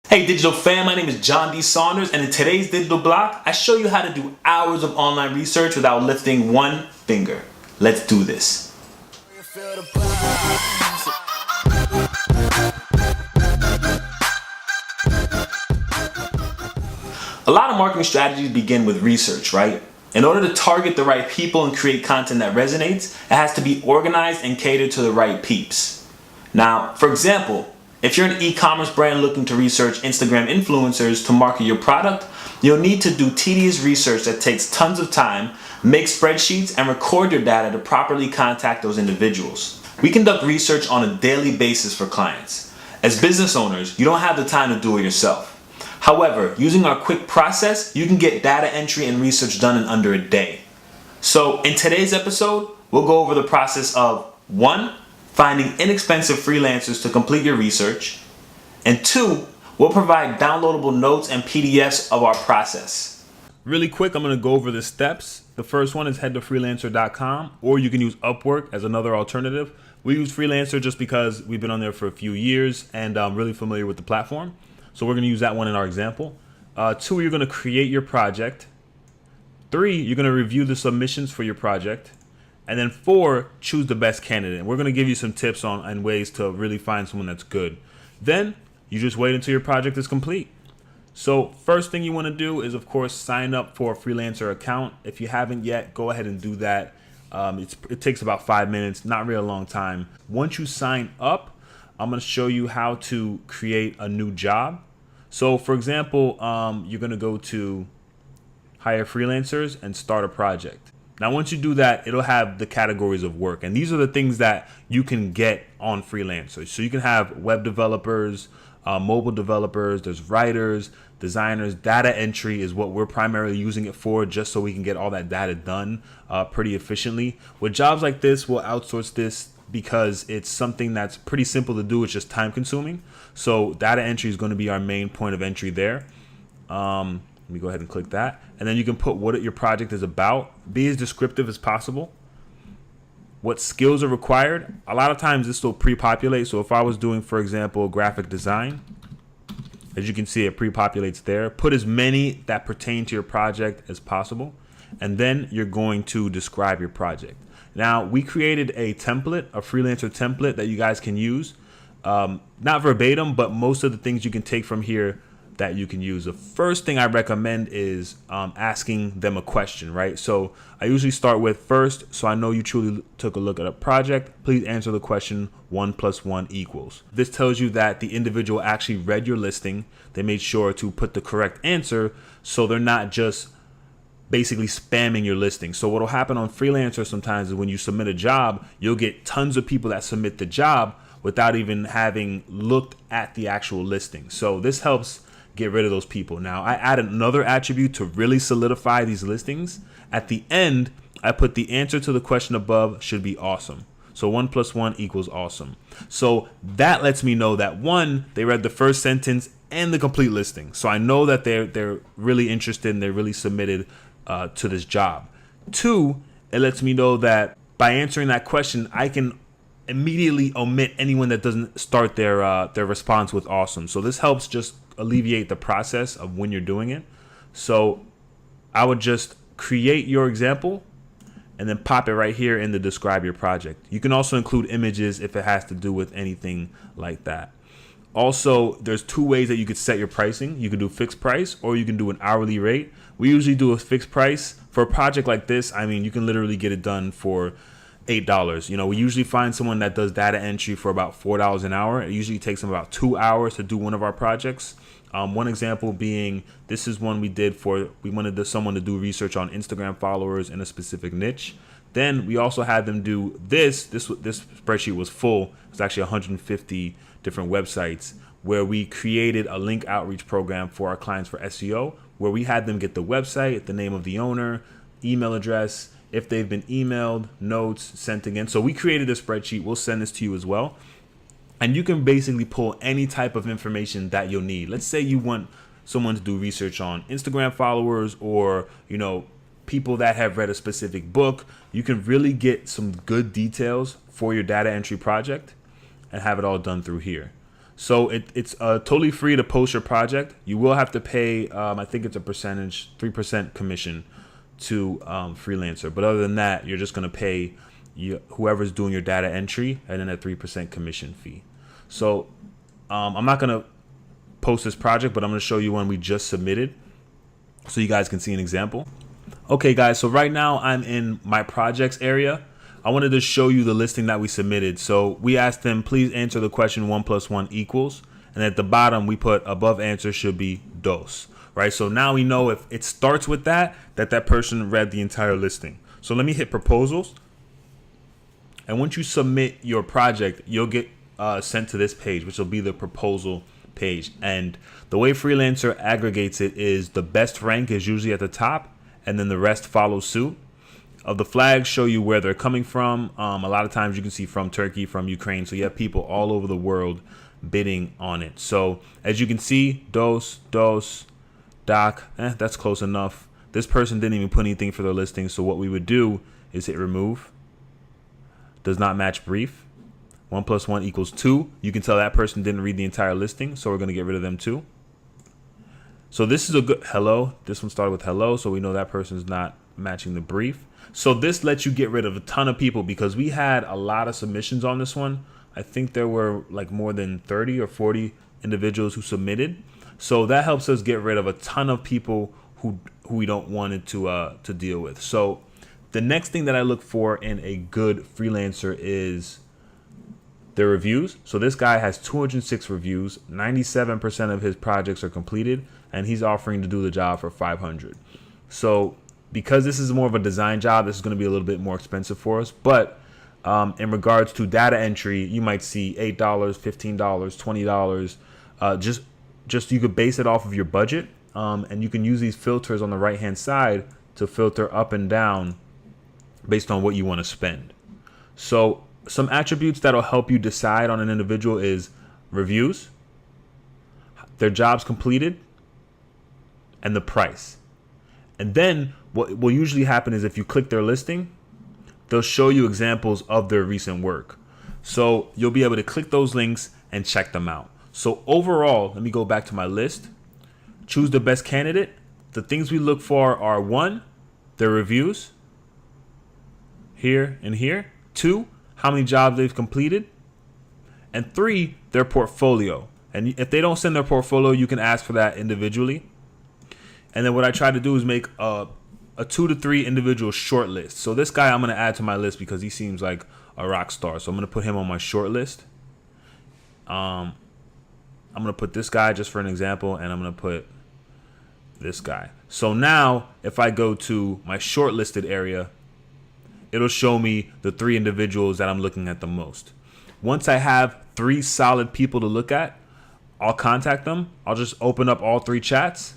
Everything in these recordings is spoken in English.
Hey digital fam, my name is John D. Saunders, and in today's digital block, I show you how to do hours of online research without lifting one finger. Let's do this. A lot of marketing strategies begin with research, right? In order to target the right people and create content that resonates, it has to be organized and catered to the right peeps. Now, for example, if you're an e-commerce brand looking to research Instagram influencers to market your product, you'll need to do tedious research that takes tons of time, make spreadsheets, and record your data to properly contact those individuals. We conduct research on a daily basis for clients. As business owners, you don't have the time to do it yourself. However, using our quick process, you can get data entry and research done in under a day. So in today's episode, we'll go over the process of 1. Finding inexpensive freelancers to complete your research, and 2, we'll provide downloadable notes and PDFs of our process. Really quick, I'm going to go over the steps. The first one is head to freelancer.com, or you can use Upwork as another alternative. We use Freelancer just because we've been on there for a few years and I'm really familiar with the platform. So we're going to use that one in our example. 2, you're going to create your project. 3, you're going to review the submissions for your project. And then 4, choose the best candidate. And we're going to give you some tips on and ways to really find someone that's good. Then you just wait until your project is complete. So first thing you want to do is, of course, sign up for a freelancer account. If you haven't yet, go ahead and do that. It takes about 5 minutes, not really a long time. Once you sign up, I'm going to show you how to create a new job. So for example, you're going to go to hire freelancers and start a project. Now, once you do that, it'll have the categories of work. And these are the things that you can get on Freelancers. So you can have web developers, mobile developers, there's writers, designers. Data entry is what we're primarily using it for, just so we can get all that data done pretty efficiently. With jobs like this, we'll outsource this because it's something that's pretty simple to do. It's just time consuming. So data entry is going to be our main point of entry there. Let me go ahead and click that. And then you can put what your project is about. Be as descriptive as possible. What skills are required. A lot of times this will pre-populate. So if I was doing, for example, graphic design, as you can see, it pre-populates there. Put as many that pertain to your project as possible. And then you're going to describe your project. Now, we created a template, a freelancer template that you guys can use. Not verbatim, but most of the things you can take from here that you can use. The first thing I recommend is asking them a question, right? So I usually start with, first, so I know you truly took a look at a project, please answer the question 1 + 1 =. This tells you that the individual actually read your listing. They made sure to put the correct answer, so they're not just basically spamming your listing. So what'll happen on Freelancer sometimes is when you submit a job, you'll get tons of people that submit the job without even having looked at the actual listing. So this helps get rid of those people. Now, I add another attribute to really solidify these listings. At the end, I put the answer to the question above should be awesome. So 1 + 1 = awesome. So that lets me know that 1, they read the first sentence and the complete listing. So I know that they're really interested and they're really submitted to this job. 2, it lets me know that by answering that question, I can immediately omit anyone that doesn't start their response with awesome. So this helps just alleviate the process of when you're doing it. So I would just create your example and then pop it right here in the describe your project. You can also include images if it has to do with anything like that. Also, there's 2 ways that you could set your pricing. You can do fixed price or you can do an hourly rate. We usually do a fixed price. For a project like this, I mean, you can literally get it done for $8. We usually find someone that does data entry for about $4 an hour. It usually takes them about 2 hours to do one of our projects. One example being, this is one we wanted someone to do research on Instagram followers in a specific niche. Then we also had them do this spreadsheet was full. It's actually 150 different websites where we created a link outreach program for our clients for SEO, where we had them get the website, the name of the owner, email address, if they've been emailed, notes sent again. So we created a spreadsheet. We'll send this to you as well. And you can basically pull any type of information that you'll need. Let's say you want someone to do research on Instagram followers or, people that have read a specific book. You can really get some good details for your data entry project and have it all done through here. So it's totally free to post your project. You will have to pay, I think it's a percentage, 3% commission to freelancer. But other than that, you're just going to pay whoever's doing your data entry and then a 3% commission fee. So I'm not going to post this project, but I'm going to show you one we just submitted so you guys can see an example. Okay, guys, so right now I'm in my projects area. I wanted to show you the listing that we submitted. So we asked them, please answer the question 1 + 1 equals. And at the bottom, we put above answer should be dos, right? So now we know if it starts with that person read the entire listing. So let me hit proposals. And once you submit your project, you'll get sent to this page, which will be the proposal page. And the way Freelancer aggregates it is the best rank is usually at the top, and then the rest follows suit. Of the flags show you where they're coming from. A lot of times you can see from Turkey, from Ukraine. So you have people all over the world bidding on it. So as you can see, dos, doc, that's close enough. This person didn't even put anything for their listing. So what we would do is hit remove. Does not match brief. 1 + 1 = 2. You can tell that person didn't read the entire listing. So we're going to get rid of them too. So this is a good hello. This one started with hello. So we know that person's not matching the brief. So this lets you get rid of a ton of people because we had a lot of submissions on this one. I think there were like more than 30 or 40 individuals who submitted. So that helps us get rid of a ton of people who we don't want it to deal with. So the next thing that I look for in a good freelancer is their reviews. So this guy has 206 reviews. 97% of his projects are completed, and he's offering to do the job for 500. So because this is more of a design job, this is going to be a little bit more expensive for us. But in regards to data entry, you might see $8, $15, $20. Just you could base it off of your budget, and you can use these filters on the right hand side to filter up and down based on what you want to spend. So some attributes that'll help you decide on an individual is reviews, their jobs completed, and the price. And then what will usually happen is if you click their listing, they'll show you examples of their recent work. So you'll be able to click those links and check them out. So overall, let me go back to my list. Choose the best candidate. The things we look for are 1, their reviews, here and here. 2, how many jobs they've completed. And 3, their portfolio. And if they don't send their portfolio, you can ask for that individually. And then what I try to do is make a 2 to 3 individual short list. So this guy I'm going to add to my list because he seems like a rock star. So I'm going to put him on my short list. I'm going to put this guy just for an example, and I'm going to put this guy. So now if I go to my shortlisted area, it'll show me the 3 individuals that I'm looking at the most. Once I have 3 solid people to look at, I'll contact them. I'll just open up all 3 chats,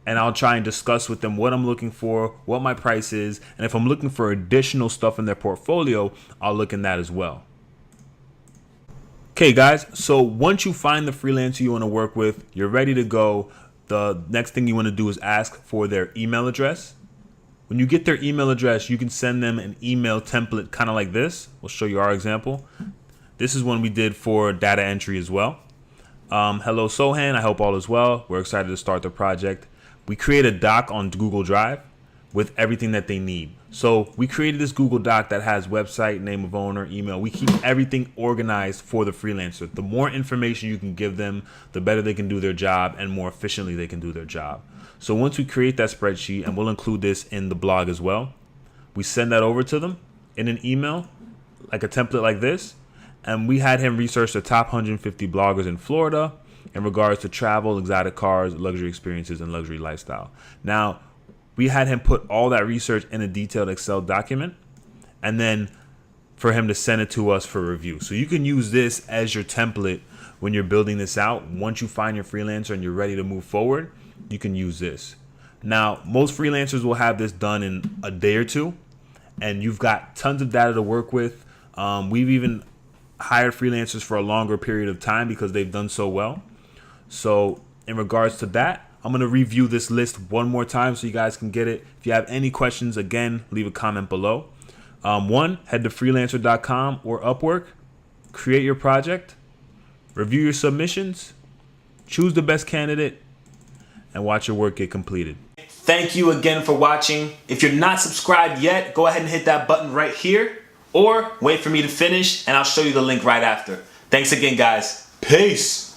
and I'll try and discuss with them what I'm looking for, what my price is, and if I'm looking for additional stuff in their portfolio, I'll look in that as well. Okay, guys, so once you find the freelancer you want to work with, you're ready to go. The next thing you want to do is ask for their email address. When you get their email address, you can send them an email template kind of like this. We'll show you our example. This is one we did for data entry as well. Hello, Sohan. I hope all is well. We're excited to start the project. We create a doc on Google Drive with everything that they need. So we created this Google Doc that has website, name of owner, email. We keep everything organized for the freelancer. The more information you can give them, the better they can do their job and more efficiently they can do their job. So once we create that spreadsheet, and we'll include this in the blog as well, we send that over to them in an email, like a template like this. And we had him research the top 150 bloggers in Florida in regards to travel, exotic cars, luxury experiences, and luxury lifestyle. Now, we had him put all that research in a detailed Excel document, and then for him to send it to us for review. So you can use this as your template when you're building this out. Once you find your freelancer and you're ready to move forward, you can use this. Now, most freelancers will have this done in a day or 2, and you've got tons of data to work with. We've even hired freelancers for a longer period of time because they've done so well. So in regards to that, I'm going to review this list one more time so you guys can get it. If you have any questions, again, leave a comment below. 1, head to freelancer.com or Upwork, create your project, review your submissions, choose the best candidate, and watch your work get completed. Thank you again for watching. If you're not subscribed yet, go ahead and hit that button right here, or wait for me to finish and I'll show you the link right after. Thanks again, guys. Peace.